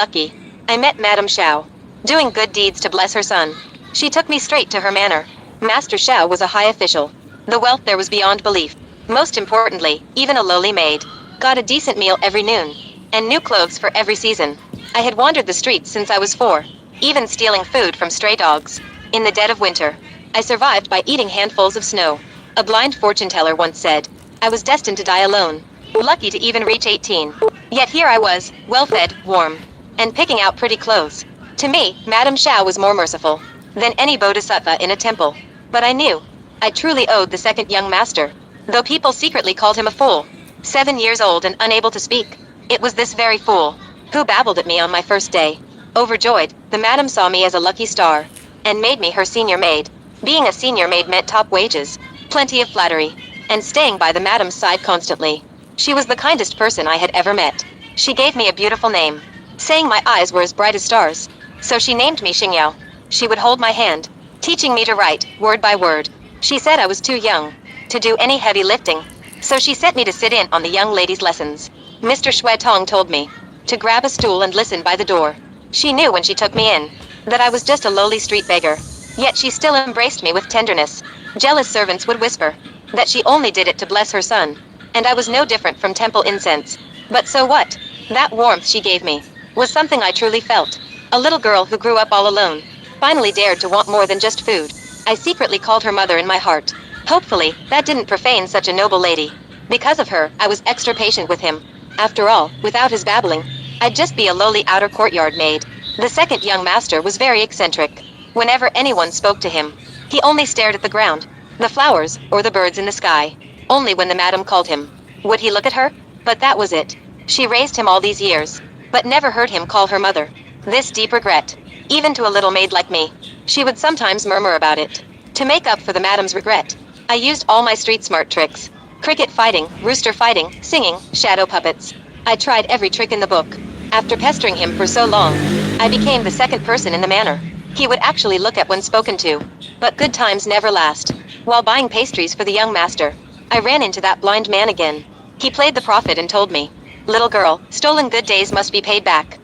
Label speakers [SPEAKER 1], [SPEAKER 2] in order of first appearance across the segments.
[SPEAKER 1] lucky. I met Madame Xiao, doing good deeds to bless her son. She took me straight to her manor. Master Xiao was a high official. The wealth there was beyond belief. Most importantly, even a lowly maid got a decent meal every noon, and new clothes for every season. I had wandered the streets since I was 4, even stealing food from stray dogs. In the dead of winter, I survived by eating handfuls of snow. A blind fortune teller once said, I was destined to die alone. Lucky to even reach 18. Yet here I was, well-fed, warm, and picking out pretty clothes. To me, Madame Xiao was more merciful than any bodhisattva in a temple. But I knew I truly owed the second young master, though people secretly called him a fool. 7 years old and unable to speak. It was this very fool who babbled at me on my first day. Overjoyed, the madam saw me as a lucky star and made me her senior maid. Being a senior maid meant top wages, plenty of flattery, and staying by the madam's side constantly. She was the kindest person I had ever met. She gave me a beautiful name, saying my eyes were as bright as stars. So she named me Xingyao. She would hold my hand, teaching me to write, word by word. She said I was too young to do any heavy lifting, so she sent me to sit in on the young ladies' lessons. Mr. Shui Tong told me to grab a stool and listen by the door. She knew when she took me in that I was just a lowly street beggar, yet she still embraced me with tenderness. Jealous servants would whisper that she only did it to bless her son, and I was no different from temple incense. But so what? That warmth she gave me was something I truly felt. A little girl who grew up all alone finally dared to want more than just food. I secretly called her mother in my heart. Hopefully, that didn't profane such a noble lady. Because of her, I was extra patient with him. After all, without his babbling, I'd just be a lowly outer courtyard maid. The second young master was very eccentric. Whenever anyone spoke to him, he only stared at the ground, the flowers, or the birds in the sky. Only when the madam called him would he look at her. But that was it. She raised him all these years, but never heard him call her mother. This deep regret, even to a little maid like me. She would sometimes murmur about it. To make up for the madam's regret, I used all my street smart tricks. Cricket fighting, rooster fighting, singing, shadow puppets. I tried every trick in the book. After pestering him for so long, I became the second person in the manor he would actually look at when spoken to. But good times never last. While buying pastries for the young master, I ran into that blind man again. He played the prophet and told me, little girl, stolen good days must be paid back.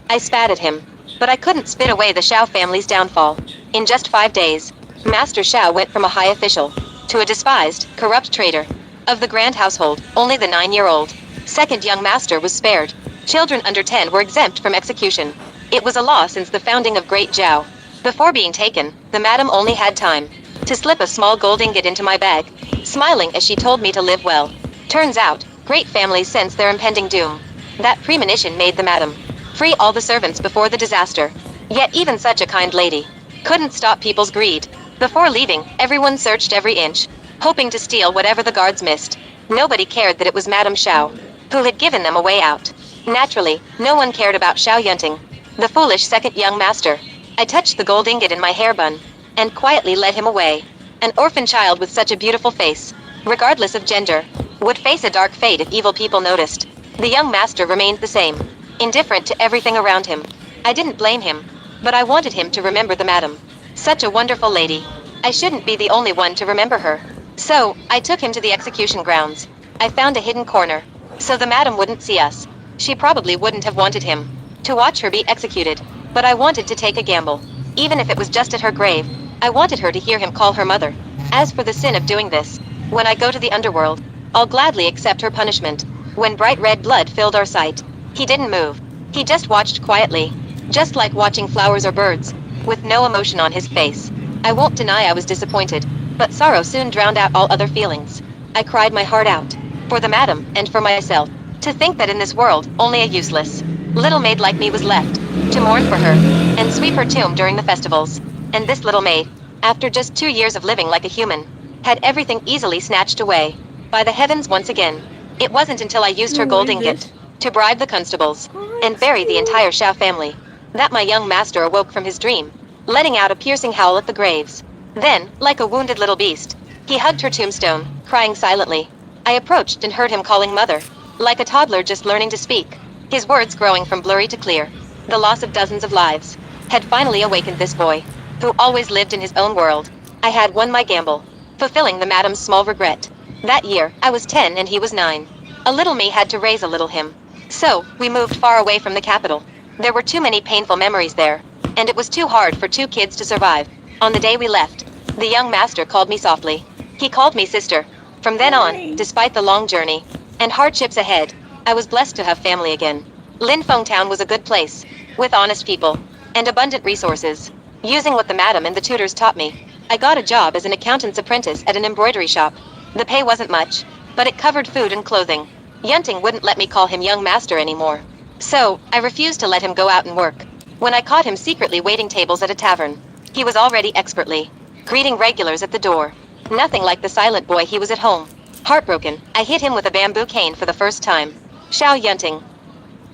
[SPEAKER 1] I spat at him, but I couldn't spit away the Xiao family's downfall. In just 5 days, Master Xiao went from a high official to a despised, corrupt traitor. Of the grand household, only the 9-year-old second young master was spared. Children under 10 were exempt from execution. It was a law since the founding of Great Zhao. Before being taken, the madam only had time to slip a small gold ingot into my bag, smiling as she told me to live well. Turns out, great families sense their impending doom. That premonition made the madam free all the servants before the disaster. Yet even such a kind lady couldn't stop people's greed. Before leaving, everyone searched every inch, hoping to steal whatever the guards missed. Nobody cared that it was Madame Xiao who had given them a way out. Naturally, no one cared about Xiao Yunting, the foolish second young master. I touched the gold ingot in my hair bun and quietly led him away. An orphan child with such a beautiful face, regardless of gender, would face a dark fate if evil people noticed. The young master remained the same, indifferent to everything around him. I didn't blame him, but I wanted him to remember the madam. Such a wonderful lady. I shouldn't be the only one to remember her. So, I took him to the execution grounds. I found a hidden corner, so the madam wouldn't see us. She probably wouldn't have wanted him to watch her be executed, but I wanted to take a gamble. Even if it was just at her grave, I wanted her to hear him call her mother. As for the sin of doing this, when I go to the underworld, I'll gladly accept her punishment. When bright red blood filled our sight, he didn't move. He just watched quietly, just like watching flowers or birds, with no emotion on his face. I won't deny I was disappointed, but sorrow soon drowned out all other feelings. I cried my heart out, for the madam, and for myself. To think that in this world, only a useless little maid like me was left, to mourn for her, and sweep her tomb during the festivals. And this little maid, after just 2 years of living like a human, had everything easily snatched away by the heavens once again. It wasn't until I used her gold ingot to bribe the constables and bury the entire Xiao family that my young master awoke from his dream, letting out a piercing howl at the graves. Then, like a wounded little beast, he hugged her tombstone, crying silently. I approached and heard him calling mother, like a toddler just learning to speak, his words growing from blurry to clear. The loss of dozens of lives had finally awakened this boy, who always lived in his own world. I had won my gamble, fulfilling the madam's small regret. That year, I was 10 and he was 9. A little me had to raise a little him. So, we moved far away from the capital. There were too many painful memories there, and it was too hard for two kids to survive. On the day we left, the young master called me softly. He called me sister. From then on, despite the long journey and hardships ahead, I was blessed to have family again. Linfeng Town was a good place, with honest people and abundant resources. Using what the madam and the tutors taught me, I got a job as an accountant's apprentice at an embroidery shop. The pay wasn't much, but it covered food and clothing. Yunting wouldn't let me call him young master anymore. So, I refused to let him go out and work. When I caught him secretly waiting tables at a tavern, he was already expertly greeting regulars at the door. Nothing like the silent boy he was at home. Heartbroken, I hit him with a bamboo cane for the first time. Xiao Yunting.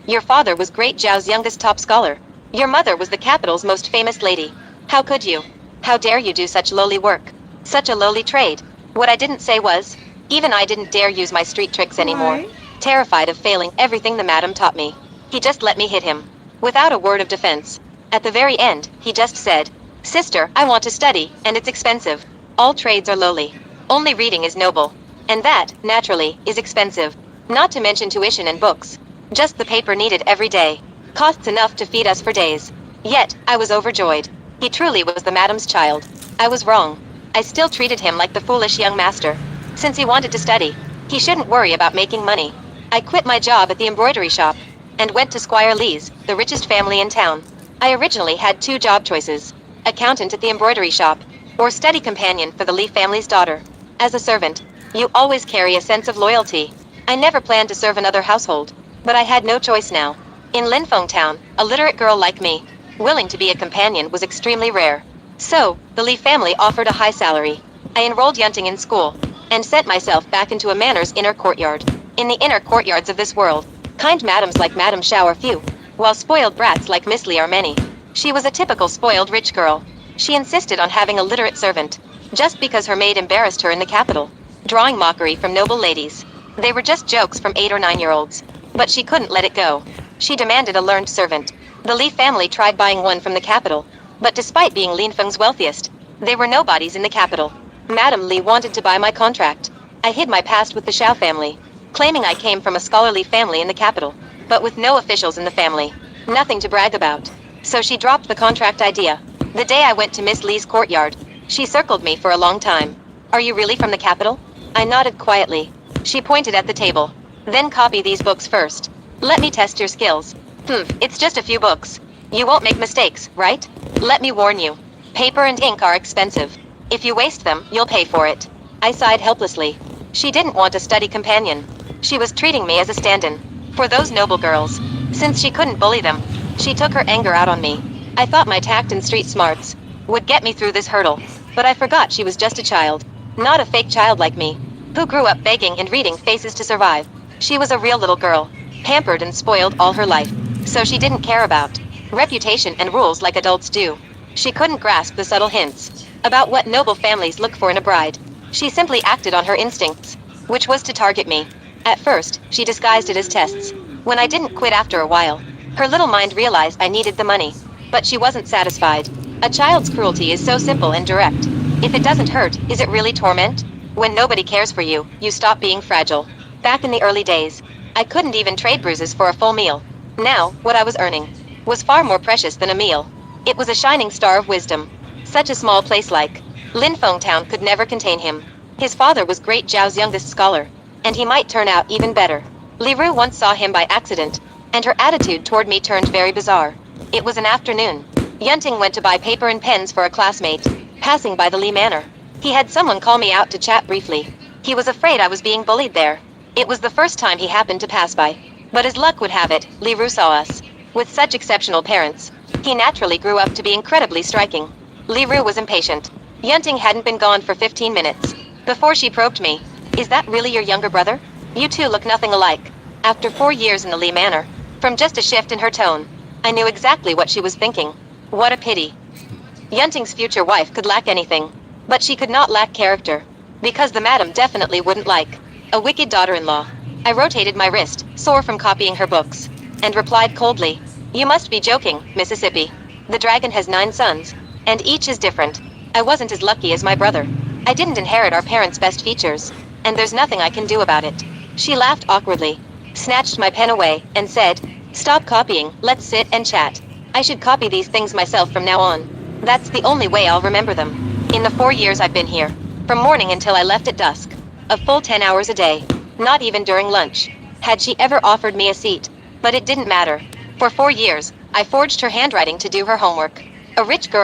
[SPEAKER 1] Your father was Great Zhao's youngest top scholar. Your mother was the capital's most famous lady. How could you? How dare you do such lowly work? Such a lowly trade. What I didn't say was, even I didn't dare use my street tricks anymore. Terrified of failing everything the madam taught me, he just let me hit him, without a word of defense. At the very end, he just said, Sister, I want to study, and it's expensive. All trades are lowly. Only reading is noble. And that, naturally, is expensive. Not to mention tuition and books. Just the paper needed every day. Costs enough to feed us for days. Yet, I was overjoyed. He truly was the madam's child. I was wrong. I still treated him like the foolish young master. Since he wanted to study, he shouldn't worry about making money. I quit my job at the embroidery shop and went to Squire Lee's, the richest family in town. I originally had two job choices: accountant at the embroidery shop, or study companion for the Lee family's daughter. As a servant, you always carry a sense of loyalty. I never planned to serve another household, but I had no choice now. In Linfeng Town, a literate girl like me, willing to be a companion, was extremely rare. So, the Lee family offered a high salary. I enrolled Yunting in school, and sent myself back into a manor's inner courtyard. In the inner courtyards of this world, kind madams like Madame Xiao are few, while spoiled brats like Miss Lee are many. She was a typical spoiled rich girl. She insisted on having a literate servant, just because her maid embarrassed her in the capital, drawing mockery from noble ladies. They were just jokes from 8 or 9-year-olds. But she couldn't let it go. She demanded a learned servant. The Li family tried buying one from the capital, but despite being Linfeng's wealthiest, they were nobodies in the capital. Madame Li wanted to buy my contract. I hid my past with the Xiao family, claiming I came from a scholarly family in the capital, but with no officials in the family. Nothing to brag about. So she dropped the contract idea. The day I went to Miss Lee's courtyard, she circled me for a long time. Are you really from the capital? I nodded quietly. She pointed at the table. Then copy these books first. Let me test your skills. It's just a few books. You won't make mistakes, right? Let me warn you. Paper and ink are expensive. If you waste them, you'll pay for it. I sighed helplessly. She didn't want a study companion. She was treating me as a stand-in for those noble girls. Since she couldn't bully them, she took her anger out on me. I thought my tact and street smarts would get me through this hurdle, but I forgot she was just a child. Not a fake child like me, who grew up begging and reading Faces to survive. She was a real little girl, pampered and spoiled all her life, so she didn't care about reputation and rules like adults do. She couldn't grasp the subtle hints about what noble families look for in a bride. She simply acted on her instincts, which was to target me. At first, she disguised it as tests. When I didn't quit after a while, her little mind realized I needed the money. But she wasn't satisfied. A child's cruelty is so simple and direct. If it doesn't hurt, is it really torment? When nobody cares for you, you stop being fragile. Back in the early days, I couldn't even trade bruises for a full meal. Now, what I was earning was far more precious than a meal. It was a shining star of wisdom. Such a small place like Linfeng Town could never contain him. His father was Great Zhao's youngest scholar, and he might turn out even better. Li Ru once saw him by accident, and her attitude toward me turned very bizarre. It was an afternoon. Yunting went to buy paper and pens for a classmate, passing by the Li Manor. He had someone call me out to chat briefly. He was afraid I was being bullied there. It was the first time he happened to pass by. But as luck would have it, Li Ru saw us. With such exceptional parents, he naturally grew up to be incredibly striking. Li Ru was impatient. Yunting hadn't been gone for 15 minutes before she probed me. Is that really your younger brother? You two look nothing alike. After 4 years in the Li Manor, from just a shift in her tone, I knew exactly what she was thinking. What a pity. Yunting's future wife could lack anything, but she could not lack character, because the madam definitely wouldn't like a wicked daughter-in-law. I rotated my wrist, sore from copying her books, and replied coldly, You must be joking, Mississippi. The dragon has 9 sons, and each is different. I wasn't as lucky as my brother. I didn't inherit our parents' best features, and there's nothing I can do about it. She laughed awkwardly. snatched my pen away, and said, "Stop copying, let's sit and chat. I should copy these things myself from now on. That's the only way I'll remember them. In the 4 years I've been here, from morning until I left at dusk, a full 10 hours a day, not even during lunch, had she ever offered me a seat. But it didn't matter. For 4 years, I forged her handwriting to do her homework. A rich girl